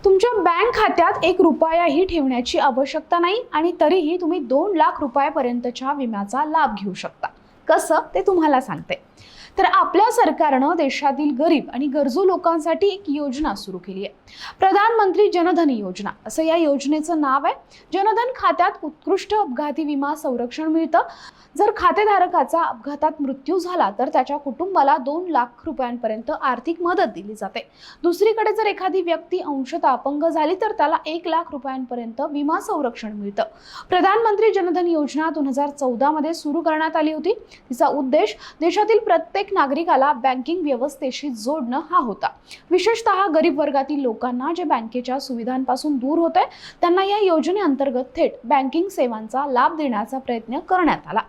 तुमच्या बँक खात्यात 1 रुपयाही ठेवण्याची आवश्यकता नाही आणि तरीही तुम्ही 2 लाख रुपयापर्यंतच्या विम्याचा लाभ घेऊ शकता। कसं ते तुम्हाला सांगते। तर आपल्या सरकारनं देशातील गरीब आणि गरजू लोकांसाठी एक योजना सुरू केली आहे। प्रधानमंत्री जनधन योजना असं या योजनेचं नाव आहे। जनधन खात्यात उत्कृष्ट अपघाती विमा संरक्षण मिळतं। जर खातेधारकाचा अपघातात मृत्यू झाला तर त्याच्या कुटुंबाला 2 लाख रुपयांपर्यंत आर्थिक मदत दिली जाते। दुसरीकडे जर एखादी व्यक्ती अंशतः अपंग झाली तर त्याला 1 लाख रुपयांपर्यंत विमा संरक्षण मिळतं। प्रधानमंत्री जनधन योजना 2014 मध्ये सुरू करण्यात आली होती। तिचा उद्देश देशातील प्रत्येक नागरिकाला बँकिंग व्यवस्थेशी जोडणं हा होता। विशेषतः गरीब वर्गातील लोकांना जे बँकेच्या सुविधांपासून दूर होते त्यांना या योजनेअंतर्गत थेट बँकिंग सेवांचा लाभ देण्याचा प्रयत्न करण्यात आला।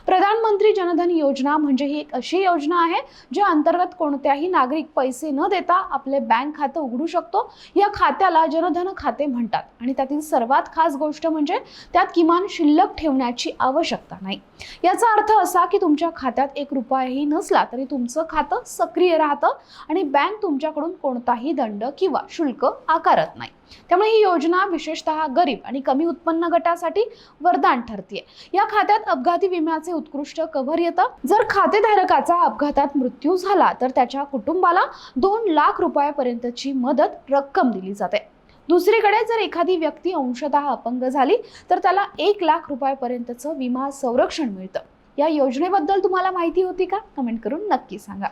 प्रधानमंत्री जनधन योजना म्हणजे ही एक अशी योजना आहे ज्या अंतर्गत कोणत्याही नागरिक पैसे न देता आपले बँक खाते उघडू शकतो। या खात्याला जनधन खाते म्हणतात आणि त्यातील सर्वात खास गोष्ट म्हणजे त्यात किमान शिल्लक ठेवण्याची आवश्यकता नाही। याचा अर्थ असा की तुमच्या खात्यात 1 रुपयाही नसला तरी तुमचं खातं सक्रिय राहतं आणि बँक तुमच्याकडून कोणताही दंड किंवा शुल्क आकारत नाही। त्यामुळे ही योजना विशेषतः गरीब आणि कमी उत्पन्न गटासाठी वरदान ठरते। या खात्यात अपघाती विम्याचे उत्कृष्ट कव्हर येतं। जर खातेधारकाचा अपघातात मृत्यू झाला तर त्याच्या कुटुंबाला 2 लाख रुपयापर्यंतची मदत रक्कम दिली जाते। दुसरीकडे जर एखादी व्यक्ती अंशतः अपंग झाली तर त्याला 1 लाख रुपयापर्यंतचं विमा संरक्षण मिळतं। या योजनेबद्दल तुम्हाला माहिती होती का? कमेंट करून नक्की सांगा।